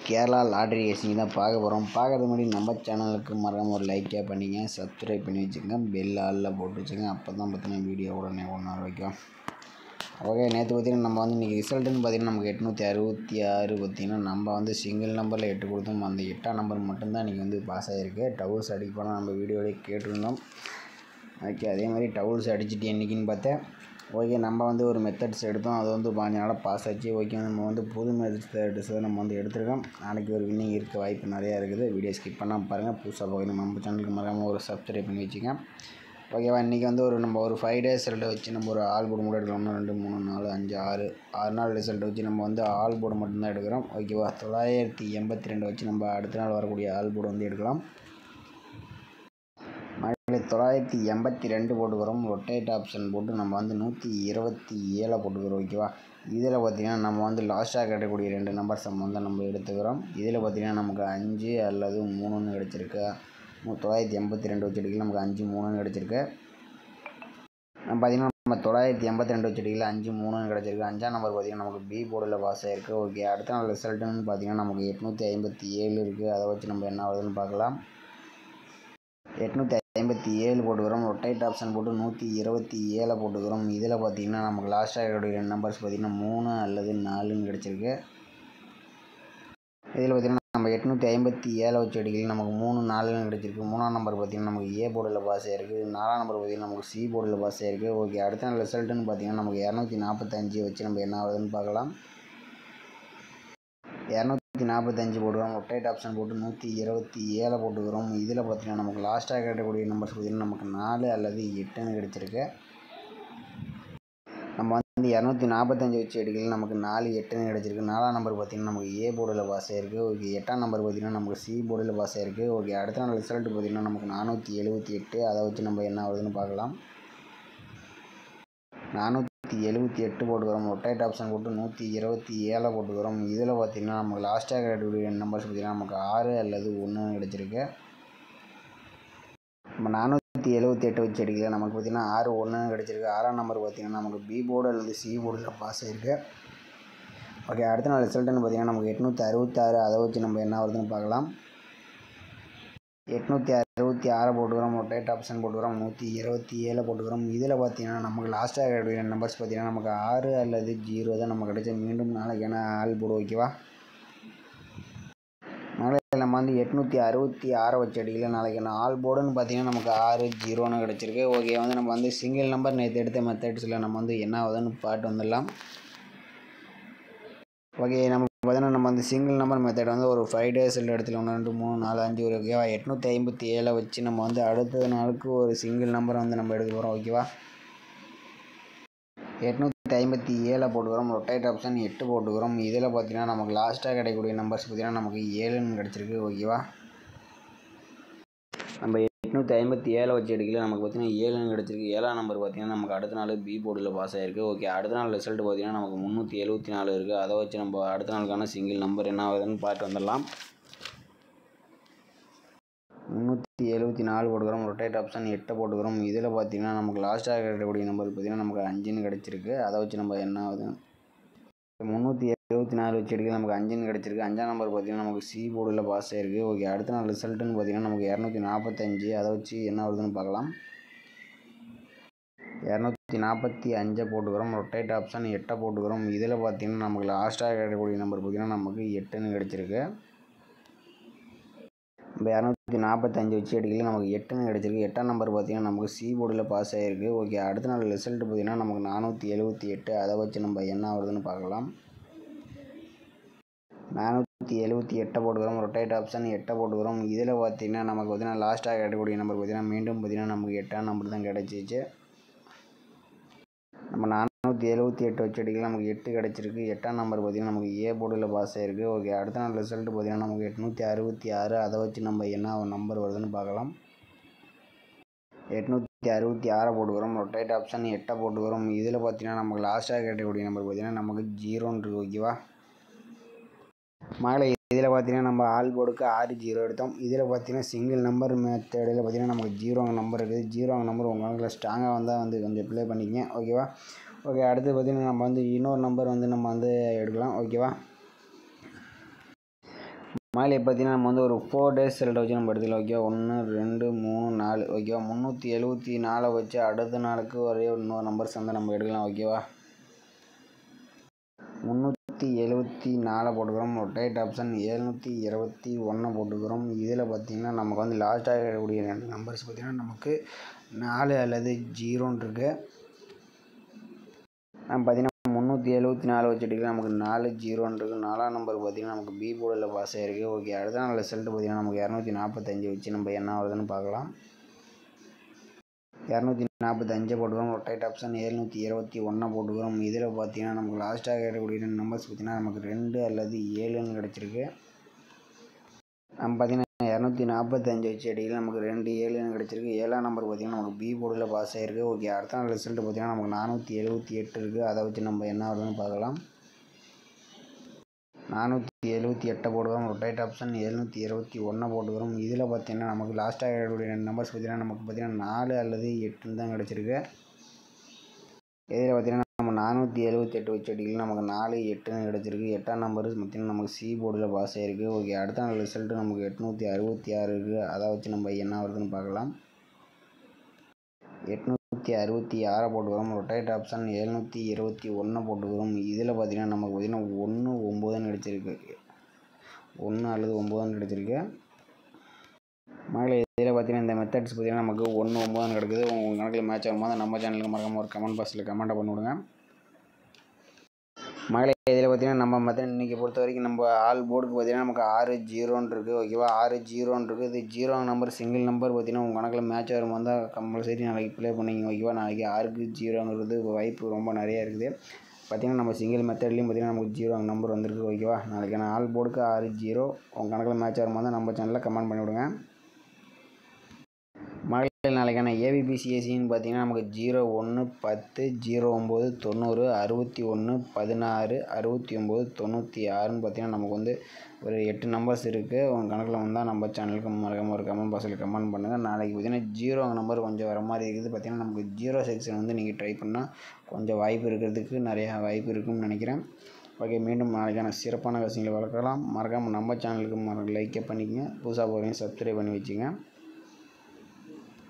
Kerala lottery racing தான் பார்க்க போகிறோம். பார்க்கறது முன்னாடி நம்ம சேனலுக்கு மறக்காம ஒரு லைக்கே பண்ணிங்க, சப்ஸ்கிரைப் பண்ணி வச்சுக்கோங்க, பெல் ஆலில் போட்டு வச்சுங்க. அப்போ தான் பார்த்தீங்கன்னா வீடியோ உடனே வைக்கும். ஓகே, நேற்று பார்த்தீங்கன்னா நம்ம இன்றைக்கி ரிசல்ட்டுன்னு பார்த்தீங்கன்னா நமக்கு 866 பார்த்தீங்கன்னா நம்ம சிங்கிள் நம்பரில் 8 கொடுத்தோம். அந்த 8ஆம் நம்பர் மட்டும்தான் இன்றைக்கி பாஸ் ஆகிருக்கு. டவுல்ஸ் அடிக்க போனால் நம்ம வீடியோவிலே கேட்டிருந்தோம். ஓகே, அதே மாதிரி டவுல்ஸ் அடிச்சுட்டு என்றைக்கின்னு பார்த்தேன். ஓகே, நம்ம ஒரு மெத்தட்ஸ் எடுத்தோம், அது பாஞ்சனால பாஸ் ஆச்சு. ஓகே, நம்ம புது மெத்தட்ஸ் நம்ம எடுத்துருக்கோம். நாளைக்கு ஒரு வின்னிங் இருக்க வாய்ப்பு நிறையா இருக்குது. வீடியோ ஸ்கிப் பண்ணாமல் பாருங்கள். புதுசாக பார்க்கணும் நம்ம சேனலுக்கு மறக்காமல் ஒரு சப்ஸ்கிரைப் பண்ணி வச்சுங்க. ஓகேவா, இன்றைக்கி நம்ம ஒரு 5 டேஸ் ரிசல்ட்டை வச்சு நம்ம ஒரு ஆல் போர்டு மட்டும் எடுக்கிறோம். 2 3 4 5 6 நாள் ரிசல்ட்டை வச்சு நம்ம ஆல் போர்டு மட்டும்தான் எடுக்கிறோம். ஓகேவா, 982 வச்சு நம்ம அடுத்த நாள் வரக்கூடிய ஆல் போர்டு எடுக்கலாம். 982 போட்டுக்கிறோம். ரொட்டேட் ஆப்ஷன் போட்டு நம்ம 127 போட்டுக்கிறோம். ஓகேவா, இதில் பார்த்திங்கன்னா நம்ம லாஸ்ட்டாக கிடைக்கக்கூடிய 2 நம்பர்ஸ் நம்ம எடுத்துக்கிறோம். இதில் பார்த்திங்கன்னா நமக்கு 5 அல்லது 3ன்னு கிடச்சிருக்கு. 982 வச்சு எடுக்கல, நமக்கு 5 3ன்னு கிடச்சிருக்கு. பார்த்திங்கன்னா நம்ம 982 வச்சு எடுக்கல, 5 3ன்னு கிடச்சிருக்கு. 5ஆம் நம்பர் பார்த்திங்கன்னா நமக்கு பி போர்டில் பாஸ் ஆகிருக்கு. ஓகே, அடுத்த நாள் ரிசல்ட்டுன்னு பார்த்திங்கன்னா நமக்கு 857 இருக்குது. அதை வச்சு நம்ம என்ன ஆகுதுன்னு பார்க்கலாம். 857 போட்டுக்கிறோம். ரொட்டேட் ஆப்ஷன் போட்டு 127 போட்டுக்கிறோம். இதில் பார்த்திங்கன்னா நமக்கு லாஸ்ட்டாக இருக்கிற நம்பர்ஸ் பார்த்திங்கன்னா 3 அல்லது 4ன்னு கிடச்சிருக்கு. இதில் பார்த்திங்கன்னா நம்ம 857 வச்சு அடிக்கல, நமக்கு 3 4ன்னு கிடச்சிருக்கு. 3ஆம் நம்பர் பார்த்திங்கன்னா நமக்கு ஏ போர்டில் பாஸ் ஆகிருக்கு. 4ஆம் நம்பர் பார்த்திங்கன்னா நமக்கு சி போர்டில் பாஸ் ஆகிருக்கு. ஓகே, அடுத்த நாள் ரிசல்ட்டுன்னு பார்த்திங்கன்னா நமக்கு 245 வச்சு நம்ம என்ன ஆகுதுன்னு பார்க்கலாம். 245 போட்டுக்கிறோம். ரொட்டேட் ஆப்ஷன் போட்டு 127 போட்டுக்கிறோம். இதில் பார்த்திங்கன்னா நமக்கு லாஸ்ட்டாக கிடைக்கக்கூடிய நம்பர்ஸ் பார்த்திங்கன்னா நமக்கு 4 அல்லது 8ன்னு கிடச்சிருக்கு. நம்ம 245 வச்சு எடுக்கல, நமக்கு 4 8ன்னு கிடச்சிருக்கு. 4ஆம் நம்பர் பார்த்திங்கன்னா நமக்கு ஏ போர்டில் பாஸ் ஆகிருக்கு. ஓகே, 8ஆம் நம்பர் பார்த்திங்கன்னா நமக்கு சி போர்டில் பாஸ் ஆகிருக்கு. ஓகே, அடுத்த நாள் ரிசல்ட்டு பார்த்திங்கன்னா நமக்கு 478. அதை வச்சு நம்ம என்ன ஆகுதுன்னு பார்க்கலாம். 478 போட்டுக்கிறோம். ரொட்டேட் ஆப்ஷன் போட்டு 127 போட்டுக்கிறோம். இதில் பார்த்திங்கன்னா நமக்கு லாஸ்ட்டாக கிடைக்கக்கூடிய நம்பர்ஸ் பார்த்திங்கன்னா நமக்கு 6 அல்லது 1ன்னு கிடச்சிருக்கு. நம்ம 478 வச்சு எடுக்கல, நமக்கு பார்த்திங்கன்னா 6 1ன்னு கிடச்சிருக்கு. 6ஆம் நம்பர் பார்த்திங்கன்னா நமக்கு பி போர்டு அல்லது சி போர்டில் பாஸ் ஆகிருக்கு. ஓகே, அடுத்த நாள் ரிசல்ட்டுன்னு பார்த்திங்கன்னா நமக்கு 866. அதை வச்சு நம்ம என்ன வருதுன்னு பார்க்கலாம். 866 போட்டுக்கிறோம். ரொட்டேட் ஆப்ஷன் போட்டுக்கிறோம். 127 போட்டுக்கிறோம். இதில் பார்த்திங்கன்னா நமக்கு லாஸ்ட்டாக கிடைக்கிற நம்பர்ஸ் பார்த்திங்கன்னா நமக்கு 6 அல்லது 0 தான் நமக்கு கிடைச்சி. மீண்டும் நாளைக்கான ஆல் போர்டு. ஓகேவா, நாளைக்கு நம்ம 866 வச்சு அடிக்கல, நாளைக்கான ஆல் போர்டுன்னு பார்த்திங்கன்னா நமக்கு 6 0ன்னு கிடச்சிருக்கு. ஓகே, நம்ம சிங்கிள் நம்பர் நேற்று எடுத்த மெத்தட்ஸில் நம்ம என்ன ஆகுதுன்னு பாட்டு வந்துடலாம். ஓகே, நம்ம பார்த்தீங்கன்னா நம்ம சிங்கிள் நம்பர் மெத்தட் ஒரு 5 டேஸ் இடத்துல 1 2 3 4 5 ஒரு ஓகேவா. 857 வச்சு நம்ம அடுத்த நாளுக்கு ஒரு சிங்கிள் நம்பரை நம்ம எடுக்க போகிறோம். ஓகேவா, 857 போட்டுக்கிறோம். ரொட்டேட் ஆப்ஷன் 8 போட்டுக்கிறோம். இதில் பார்த்தீங்கன்னா நமக்கு லாஸ்ட்டாக கிடைக்கக்கூடிய நம்பர்ஸ் பார்த்திங்கன்னா நமக்கு 7ன்னு கிடச்சிருக்கு. ஓகேவா, நம்ம 857 வச்சு எடுக்கல, நமக்கு பார்த்திங்கன்னா 7ன்னு கிடச்சிருக்கு. 7ஆம் நம்பர் பார்த்திங்கன்னா நமக்கு அடுத்த நாள் பி போர்டில் பாஸ் ஆகிருக்கு. ஓகே, அடுத்த நாள் ரிசல்ட் பார்த்திங்கன்னா நமக்கு 374 இருக்குது. அதை வச்சு நம்ம அடுத்த நாளுக்கான சிங்கிள் நம்பர் என்ன ஆகுதுன்னு பார்த்து வந்துடலாம். 374 போட்டுக்கிறோம். ரொட்டேட் ஆப்ஷன் 8 போட்டுக்கிறோம். இதில் பார்த்திங்கன்னா நமக்கு லாஸ்ட்டாக கிடைக்கக்கூடிய நம்பர் பார்த்திங்கன்னா நமக்கு 5ன்னு கிடச்சிருக்கு. அதை வச்சு நம்ம என்ன ஆகுது 374 வச்சு எடுக்க, நமக்கு 5ன்னு கிடச்சிருக்கு. 5ஆம் நம்பர் பார்த்திங்கன்னா நமக்கு சி போர்டில் பாஸ் ஆகிருக்கு. ஓகே, அடுத்த நாள் ரிசல்ட்டுன்னு பார்த்திங்கன்னா நமக்கு 245. அதை வச்சு என்ன வருதுன்னு பார்க்கலாம். 245 போட்டுக்கிறோம். ரொட்டேட் ஆப்ஷன் 8 போட்டுக்கிறோம். இதில் பார்த்திங்கன்னா நமக்கு லாஸ்ட்டாக கிடைக்கக்கூடிய நம்பர் பார்த்திங்கன்னா நமக்கு 8ன்னு கிடச்சிருக்கு. நம்ம 245 வச்சு எடுக்கல, நமக்கு 8ன்னு கிடச்சிருக்கு. 8ஆம் நம்பர் பார்த்திங்கன்னா நமக்கு சி போர்டில் பாஸ் ஆகிருக்கு. ஓகே, அடுத்த நாள் ரிசல்ட் பார்த்திங்கன்னா நமக்கு 478. அதை வச்சு நம்ம என்ன வருதுன்னு பார்க்கலாம். 478 போட்டுக்கிறோம். ரொட்டேட் ஆப்ஷன் 8 போட்டுக்கிறோம். இதில் பார்த்திங்கன்னா நமக்கு லாஸ்ட்டாக கிடைக்கக்கூடிய நம்பர் பார்த்திங்கன்னா மீண்டும் பார்த்திங்கன்னா நமக்கு 8ஆம் நம்பர் தான் கிடச்சிச்சு. நம்ம 478 வச்சு அடிக்கல, நமக்கு 8 கிடச்சிருக்கு. 8ஆம் நம்பர் பார்த்திங்கன்னா நமக்கு ஏ போர்டில் பாஸ் ஆகிருக்கு. ஓகே, அடுத்த நாள் ரிசல்ட்டு பார்த்திங்கன்னா நமக்கு 866. அதை வச்சு நம்ம என்ன நம்பர் வருதுன்னு பார்க்கலாம். 866 போட்டுக்கிறோம். ரொட்டேட் ஆப்ஷன் 8 போட்டுக்கிறோம். இதில் பார்த்திங்கன்னா நமக்கு லாஸ்ட்டாக கிடைக்கக்கூடிய நம்பர் பார்த்திங்கன்னா நமக்கு 0ன்னு இருக்குது. ஓகேவா, மகளை இதில் பார்த்திங்கன்னா நம்ம ஆல் போர்டுக்கு 6 0 எடுத்தோம். இதில் பார்த்திங்கன்னா சிங்கிள் நம்பர் மெத்தடில் பார்த்திங்கன்னா நமக்கு 0 நம்பர் இருக்குது. 0 நம்பர் உங்கள் கணக்கில் ஸ்ட்ராங்காக வந்தால் கொஞ்சம் ப்ளே பண்ணிக்கங்க. ஓகேவா, ஓகே, அடுத்து பார்த்திங்கன்னா நம்ம இன்னொரு நம்பர் நம்ம எடுக்கலாம். ஓகேவா, மகளே பார்த்தீங்கன்னா நம்ம வந்து ஒரு 4 டேஸ் ரிசல்ட்டை வச்சு நம்ம எடுத்துக்கலாம். ஓகேவா? 1 2 3 4 ஓகேவா? 374 வச்சு அடுத்த நாளுக்கு ஒரே இன்னொரு நம்பர்ஸ் வந்து நம்ம எடுக்கலாம். ஓகேவா? 374 போட்டுக்கிறோம். ரொட்டேட் ஆப்ஷன் 721 போட்டுக்கிறோம். இதில் பார்த்தீங்கன்னா நமக்கு வந்து லாஸ்ட்டாக இருக்கக்கூடிய 2 நம்பர்ஸ் பார்த்தீங்கன்னா நமக்கு 4 அல்லது 0ன்னு இருக்குது. நம்ம பார்த்தீங்கன்னா 374 வச்சு எடுக்கலாம். நமக்கு 4 0ன்னு இருக்குது. 4ஆம் நம்பர் பார்த்தீங்கன்னா நமக்கு பி போர்டில் பாஸ் ஆகிருக்கு. ஓகே, அடுத்த நாள் ரிசல்ட்டு பார்த்தீங்கன்னா நமக்கு 245 வச்சு நம்ம என்ன வருதுன்னு பார்க்கலாம். 245 போட்டுக்கிறோம். ரொட்டேட் ஆப்ஷன் 721 போட்டுக்கிறோம். இதில் பார்த்தீங்கன்னா நமக்கு லாஸ்ட்டாக இருக்கக்கூடிய 2 நம்பர்ஸ் பார்த்தீங்கன்னா நமக்கு 2 அல்லது 7ன்னு கிடச்சிருக்கு. நம்ம பார்த்தீங்கன்னா 245 வச்சு அடிக்கல நமக்கு 2 7ன்னு கிடச்சிருக்கு. 7ஆம் நம்பர் பார்த்தீங்கன்னா நமக்கு பி போர்டில் பாஸ் ஆகிருக்கு. ஓகே, அடுத்த நாள் ரிசல்ட்டு பார்த்தீங்கன்னா நமக்கு 478 இருக்குது. அதை வச்சு நம்ம என்ன வருதுன்னு பார்க்கலாம். 478 போட்டுக்கிறோம். ரொட்டேட் ஆப்ஷன் 721 போட்டுக்கிறோம். இதில் பார்த்தீங்கன்னா நமக்கு லாஸ்ட்டாக இருக்கக்கூடிய 2 நம்பர்ஸ் பார்த்தீங்கன்னா நமக்கு பார்த்தீங்கன்னா 4 அல்லது 8ன்னு தான் கிடச்சிருக்கு. இதில் பார்த்தீங்கன்னா நம்ம 478 வச்சு அடிக்கலாம். நமக்கு 4 8ன்னு கிடச்சிருக்கு. 8ஆம் நம்பர் பார்த்தீங்கன்னா நமக்கு சி போர்டில் பாஸ் ஆகிருக்கு. ஓகே, அடுத்த நாள் ரிசல்ட்டு நமக்கு 866 இருக்குது. அதை வச்சு நம்ம என்ன வருதுன்னு பார்க்கலாம். 866 போட்டுக்கிறோம். ரொட்டேட் ஆப்ஷன் 721 போட்டுக்கிறோம். இதில் பார்த்தீங்கன்னா நமக்கு பார்த்தீங்கன்னா 1 9ன்னு கிடச்சிருக்கு. 1 அல்லது 9ன்னு கிடச்சிருக்கு. மகளே இதில் பார்த்தீங்கன்னா இந்த மெத்தட்ஸ் பார்த்தீங்கன்னா நமக்கு 1 9ன்னு கிடக்குது. உங்கள் கணக்கில் மேட்ச் ஆகும்போது நம்ம சேனலுக்கு மறக்காம ஒரு கமெண்ட் பாக்ஸில் கமெண்ட்டை பண்ணி விடுங்க. மகளே இதில் பார்த்தீங்கன்னா நம்ம மெத்தட் இன்றைக்கி பொறுத்த வரைக்கும் நம்ம ஆல் போர்டுக்கு பார்த்தீங்கன்னா நமக்கு 6 0ன்னு இருக்குது. ஓகேவா? 6 0ன்னு இருக்குது. இது 0 நம்பர் சிங்கிள் நம்பர் பார்த்தீங்கன்னா உங்கள் கணக்கில் மேட்ச் வரும்போது தான் கம்பல்சரி நாளைக்கு ப்ளே பண்ணிங்க. ஓகேவா? நாளைக்கு 6க்கு 0ங்கிறது வாய்ப்பு ரொம்ப நிறையா இருக்குது. பார்த்தீங்கன்னா நம்ம சிங்கிள் மெத்தட்லேயும் பார்த்தீங்கன்னா நமக்கு 0 நம்பர் வந்திருக்கு. ஓகேவா? நாளைக்கு நான் ஆல் போர்டுக்கு 6 0 உங்கள் கணக்கில் மேட்ச் வரும்போது தான் நம்ம சேனலில் கமெண்ட் பண்ணி விடுங்க. மகளிர் நாளைக்கான ஏபிபிசிஎஸ்சின்னு பார்த்தீங்கன்னா நமக்கு 01 10 09 90 61 16 69 96ன்னு பார்த்தீங்கன்னா நமக்கு வந்து ஒரு 8 நம்பர்ஸ் இருக்குது. உங்கள் கணக்கில் வந்தால் நம்ம சேனலுக்கு மறக்காம ஒரு கமெண்ட் பாக்ஸில் கமெண்ட் பண்ணுங்கள். நாளைக்கு பார்த்தீங்கன்னா 0 நம்பர் கொஞ்சம் வர மாதிரி இருக்குது. பார்த்தீங்கன்னா நமக்கு 0 செக்ஷன் வந்து நீங்கள் ட்ரை பண்ணால் கொஞ்சம் வாய்ப்பு இருக்கிறதுக்கு நிறையா வாய்ப்பு இருக்குதுன்னு நினைக்கிறேன். ஓகே, மீண்டும் நாளைக்கான சிறப்பான விஷயங்களை வளர்க்கலாம். மறக்காமல் நம்ம சேனலுக்கு லைக்கே பண்ணிக்கங்க. புதுசாக போகிறீங்க சப்ஸ்கிரைப் பண்ணி வச்சுங்க.